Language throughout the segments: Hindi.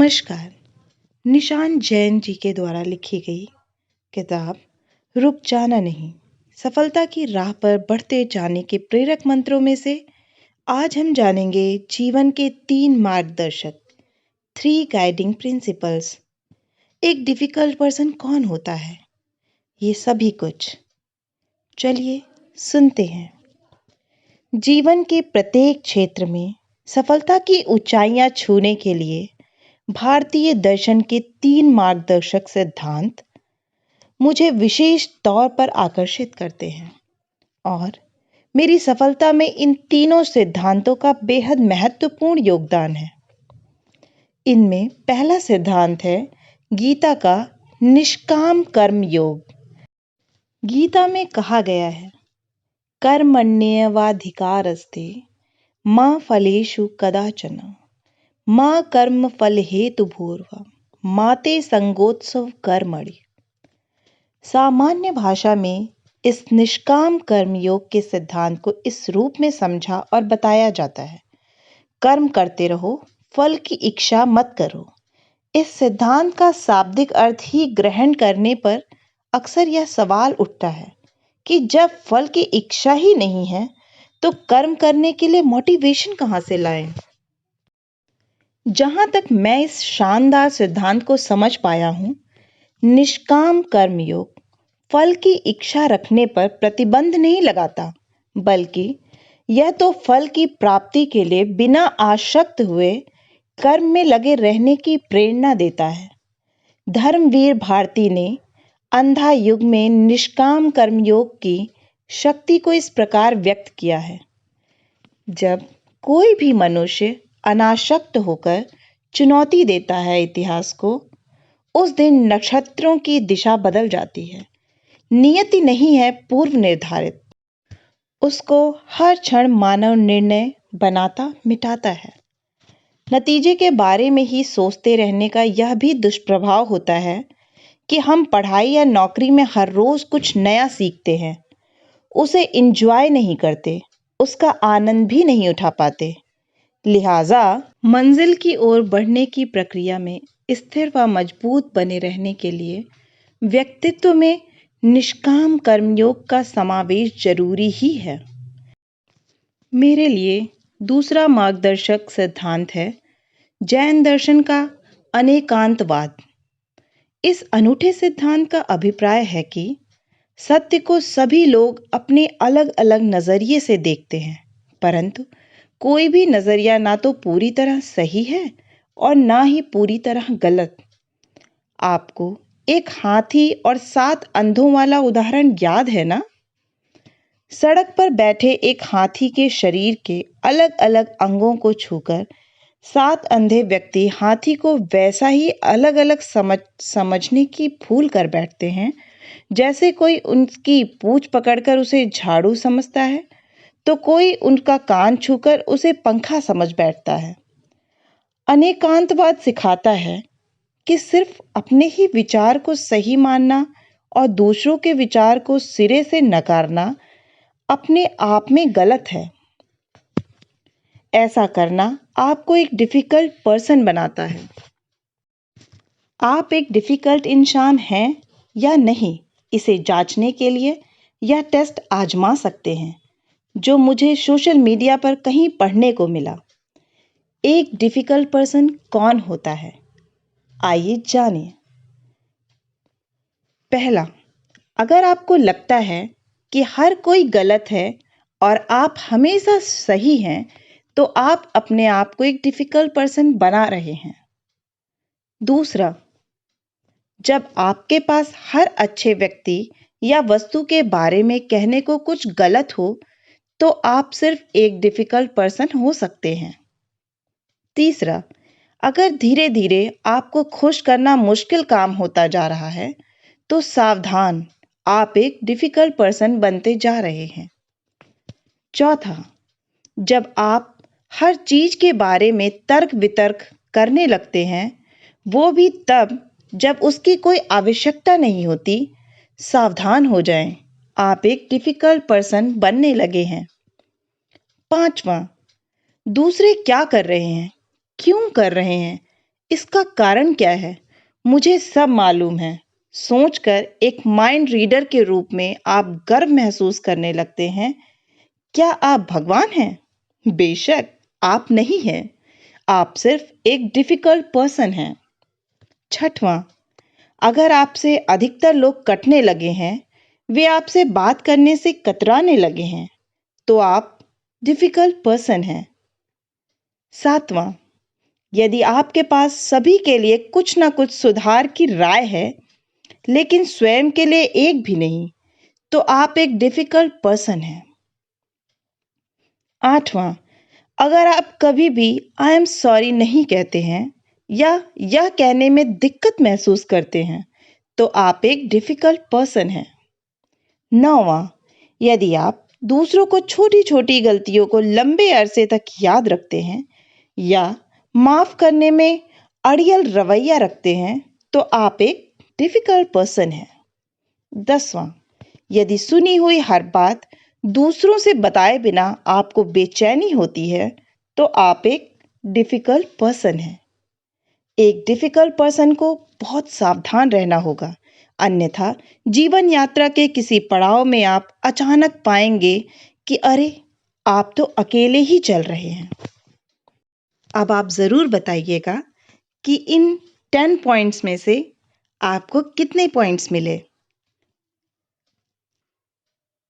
नमस्कार। निशान जैन जी के द्वारा लिखी गई किताब रुक जाना नहीं, सफलता की राह पर बढ़ते जाने के प्रेरक मंत्रों में से आज हम जानेंगे जीवन के 3 मार्गदर्शक, 3 गाइडिंग प्रिंसिपल्स। एक डिफिकल्ट पर्सन कौन होता है? ये सभी कुछ। चलिए सुनते हैं। जीवन के प्रत्येक क्षेत्र में सफलता की ऊंचाइयां छूने के लिए भारतीय दर्शन के 3 मार्गदर्शक सिद्धांत मुझे विशेष तौर पर आकर्षित करते हैं और मेरी सफलता में इन तीनों सिद्धांतों का बेहद महत्वपूर्ण योगदान है। इनमें पहला सिद्धांत है गीता का निष्काम कर्म योग। गीता में कहा गया है, कर्मण्येवाधिकारस्ते मा फलेषु कदाचन माँ कर्म फल हेतु भूर्वा माते संगोत्सव कर्मणि। सामान्य भाषा में इस निष्काम कर्म योग के सिद्धांत को इस रूप में समझा और बताया जाता है, कर्म करते रहो, फल की इच्छा मत करो। इस सिद्धांत का शाब्दिक अर्थ ही ग्रहण करने पर अक्सर यह सवाल उठता है कि जब फल की इच्छा ही नहीं है तो कर्म करने के लिए मोटिवेशन कहाँ से लाएं? जहां तक मैं इस शानदार सिद्धांत को समझ पाया हूं, निष्काम कर्मयोग फल की इच्छा रखने पर प्रतिबंध नहीं लगाता, बल्कि यह तो फल की प्राप्ति के लिए बिना आसक्त हुए कर्म में लगे रहने की प्रेरणा देता है। धर्मवीर भारती ने अंधा युग में निष्काम कर्मयोग की शक्ति को इस प्रकार व्यक्त किया है, जब कोई भी मनुष्य अनासक्त होकर चुनौती देता है इतिहास को, उस दिन नक्षत्रों की दिशा बदल जाती है। नियति नहीं है पूर्व निर्धारित, उसको हर क्षण मानव निर्णय बनाता मिटाता है। नतीजे के बारे में ही सोचते रहने का यह भी दुष्प्रभाव होता है कि हम पढ़ाई या नौकरी में हर रोज कुछ नया सीखते हैं, उसे एंजॉय नहीं करते, उसका आनंद भी नहीं उठा पाते। लिहाजा मंजिल की ओर बढ़ने की प्रक्रिया में स्थिर व मजबूत बने रहने के लिए व्यक्तित्व में निष्काम कर्मयोग का समावेश जरूरी ही है। मेरे लिए दूसरा मार्गदर्शक सिद्धांत है जैन दर्शन का अनेकांतवाद। इस अनूठे सिद्धांत का अभिप्राय है कि सत्य को सभी लोग अपने अलग अलग नजरिए से देखते हैं, परंतु कोई भी नजरिया ना तो पूरी तरह सही है और ना ही पूरी तरह गलत। आपको एक हाथी और 7 अंधों वाला उदाहरण याद है ना? सड़क पर बैठे एक हाथी के शरीर के अलग अलग अंगों को छूकर 7 अंधे व्यक्ति हाथी को वैसा ही अलग अलग समझने की भूल कर बैठते हैं, जैसे कोई उनकी पूंछ पकड़कर उसे झाड़ू समझता है तो कोई उनका कान छूकर उसे पंखा समझ बैठता है। अनेकांतवाद सिखाता है कि सिर्फ अपने ही विचार को सही मानना और दूसरों के विचार को सिरे से नकारना अपने आप में गलत है। ऐसा करना आपको एक डिफिकल्ट पर्सन बनाता है। आप एक डिफिकल्ट इंसान हैं या नहीं, इसे जांचने के लिए यह टेस्ट आजमा सकते हैं, जो मुझे सोशल मीडिया पर कहीं पढ़ने को मिला। एक डिफिकल्ट पर्सन कौन होता है? आइए जानिए। पहला, अगर आपको लगता है कि हर कोई गलत है और आप हमेशा सही हैं, तो आप अपने आप को एक डिफिकल्ट पर्सन बना रहे हैं। दूसरा, जब आपके पास हर अच्छे व्यक्ति या वस्तु के बारे में कहने को कुछ गलत हो, तो आप सिर्फ एक डिफिकल्ट पर्सन हो सकते हैं। तीसरा, अगर धीरे धीरे आपको खुश करना मुश्किल काम होता जा रहा है, तो सावधान, आप एक डिफिकल्ट पर्सन बनते जा रहे हैं। चौथा, जब आप हर चीज के बारे में तर्क वितर्क करने लगते हैं, वो भी तब जब उसकी कोई आवश्यकता नहीं होती, सावधान हो जाएं, आप एक डिफिकल्ट पर्सन बनने लगे हैं। पांचवा, दूसरे क्या कर रहे हैं, क्यों कर रहे हैं, इसका कारण क्या है? मुझे सब मालूम है। सोचकर एक माइंड रीडर के रूप में आप गर्व महसूस करने लगते हैं। क्या आप भगवान हैं? बेशक आप नहीं हैं। आप सिर्फ एक डिफिकल्ट पर्सन हैं। छठवां, अगर आपसे अधिकतर लोग कटने लगे हैं, वे आपसे बात करने से कतराने लगे हैं, तो आप डिफिकल्ट पर्सन हैं। सातवां, यदि आपके पास सभी के लिए कुछ ना कुछ सुधार की राय है, लेकिन स्वयं के लिए एक भी नहीं, तो आप एक डिफिकल्ट पर्सन हैं। आठवां, अगर आप कभी भी आई एम सॉरी नहीं कहते हैं या यह कहने में दिक्कत महसूस करते हैं, तो आप एक डिफिकल्ट पर्सन हैं। नौवां, यदि आप दूसरों को छोटी छोटी गलतियों को लंबे अरसे तक याद रखते हैं या माफ करने में अड़ियल रवैया रखते हैं, तो आप एक डिफिकल्ट पर्सन हैं। 10वां, यदि सुनी हुई हर बात दूसरों से बताए बिना आपको बेचैनी होती है, तो आप एक डिफिकल्ट पर्सन हैं। एक डिफिकल्ट पर्सन को बहुत सावधान रहना होगा, अन्यथा जीवन यात्रा के किसी पड़ाव में आप अचानक पाएंगे कि अरे, आप तो अकेले ही चल रहे हैं। अब आप ज़रूर बताइएगा कि इन 10 पॉइंट्स में से आपको कितने पॉइंट्स मिले।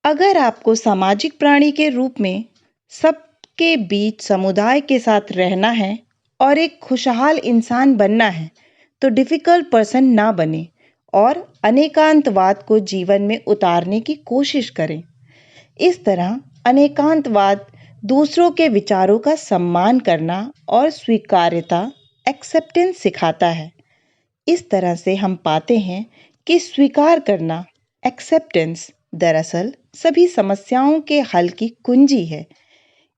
अगर आपको सामाजिक प्राणी के रूप में सबके बीच समुदाय के साथ रहना है और एक खुशहाल इंसान बनना है, तो डिफिकल्ट पर्सन ना बने और अनेकांतवाद को जीवन में उतारने की कोशिश करें। इस तरह अनेकांतवाद दूसरों के विचारों का सम्मान करना और स्वीकार्यता एक्सेप्टेंस सिखाता है। इस तरह से हम पाते हैं कि स्वीकार करना एक्सेप्टेंस दरअसल सभी समस्याओं के हल की कुंजी है।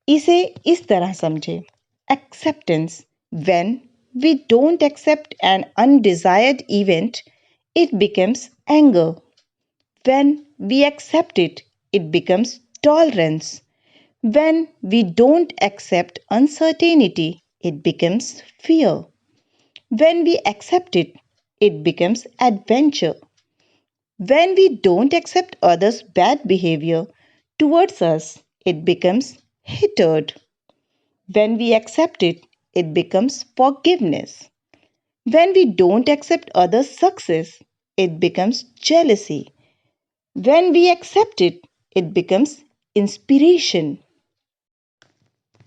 इसे इस तरह समझें, acceptance, when we don't accept an undesired event, it becomes anger. When we accept it, it becomes tolerance. When we don't accept uncertainty, it becomes fear. When we accept it, it becomes adventure. When we don't accept others' bad behavior towards us, it becomes hatred. When we accept it, it becomes forgiveness. When we don't accept others' success, it becomes jealousy. When we accept it, it becomes inspiration.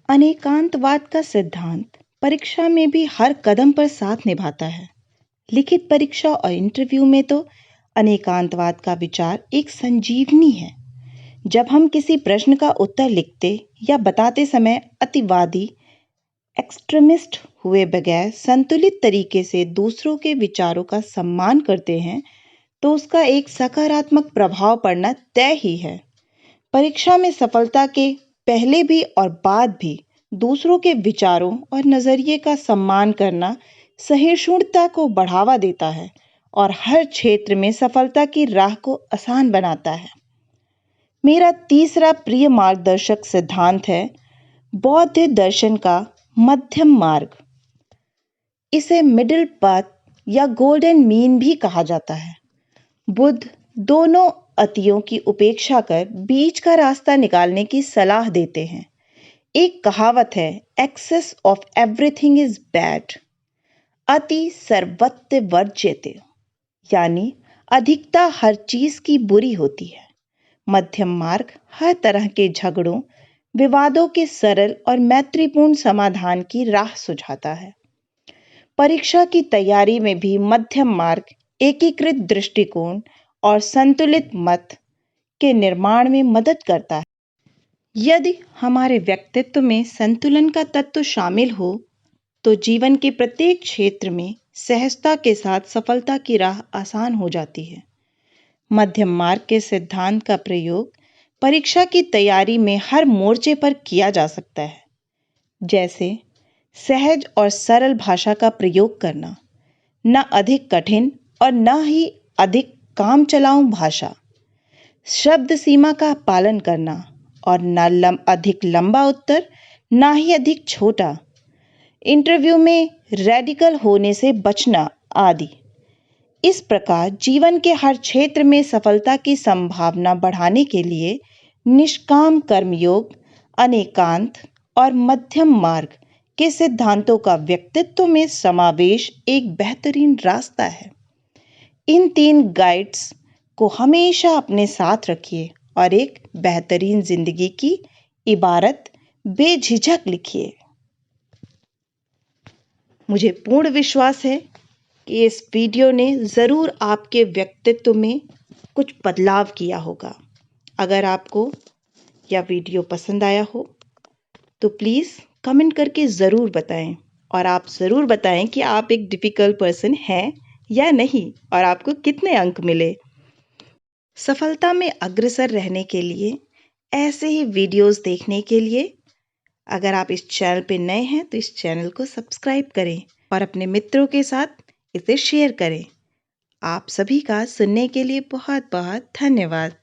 अनेकांतवाद का सिद्धांत परीक्षा में भी हर कदम पर साथ निभाता है। लिखित परीक्षा और इंटरव्यू में तो अनेकांतवाद का विचार एक संजीवनी है। जब हम किसी प्रश्न का उत्तर लिखते या बताते समय अतिवादी एक्सट्रीमिस्ट हुए बगैर संतुलित तरीके से दूसरों के विचारों का सम्मान करते हैं, तो उसका एक सकारात्मक प्रभाव पड़ना तय ही है। परीक्षा में सफलता के पहले भी और बाद भी दूसरों के विचारों और नजरिए का सम्मान करना सहिष्णुता को बढ़ावा देता है और हर क्षेत्र में सफलता की राह को आसान बनाता है। मेरा तीसरा प्रिय मार्गदर्शक सिद्धांत है बौद्ध दर्शन का मध्यम मार्ग। इसे मिडिल पाथ या गोल्डन मीन भी कहा जाता है। बुद्ध दोनों अतियों की उपेक्षा कर बीच का रास्ता निकालने की सलाह देते हैं। एक कहावत है, excess of everything is bad, अति सर्वत्र वर्ज्यते, यानी अधिकता हर चीज की बुरी होती है। मध्यम मार्ग हर तरह के झगड़ों, विवादों के सरल और मैत्रीपूर्ण समाधान की राह सुझाता है। परीक्षा की तैयारी में भी मध्यम मार्ग एकीकृत दृष्टिकोण और संतुलित मत के निर्माण में मदद करता है। यदि हमारे व्यक्तित्व में संतुलन का तत्व शामिल हो, तो जीवन के प्रत्येक क्षेत्र में सहजता के साथ सफलता की राह आसान हो जाती है। मध्यम मार्ग के सिद्धांत का प्रयोग परीक्षा की तैयारी में हर मोर्चे पर किया जा सकता है, जैसे सहज और सरल भाषा का प्रयोग करना, न अधिक कठिन और न ही अधिक काम चलाऊ भाषा, शब्द सीमा का पालन करना और न अधिक लंबा उत्तर, न ही अधिक छोटा। इंटरव्यू में रेडिकल होने से बचना आदि। इस प्रकार जीवन के हर क्षेत्र में सफलता की संभावना बढ़ाने के लिए निष्काम कर्मयोग, अनेकांत और मध्यम मार्ग के सिद्धांतों का व्यक्तित्व में समावेश एक बेहतरीन रास्ता है। इन 3 गाइड्स को हमेशा अपने साथ रखिए और एक बेहतरीन जिंदगी की इबारत बेझिझक लिखिए। मुझे पूर्ण विश्वास है कि इस वीडियो ने ज़रूर आपके व्यक्तित्व में कुछ बदलाव किया होगा। अगर आपको यह वीडियो पसंद आया हो तो प्लीज़ कमेंट करके ज़रूर बताएं और आप ज़रूर बताएं कि आप एक डिफ़िकल्ट पर्सन हैं या नहीं और आपको कितने अंक मिले। सफलता में अग्रसर रहने के लिए, ऐसे ही वीडियोस देखने के लिए अगर आप इस चैनल पे नए हैं तो इस चैनल को सब्सक्राइब करें और अपने मित्रों के साथ इसे शेयर करें। आप सभी का सुनने के लिए बहुत बहुत धन्यवाद।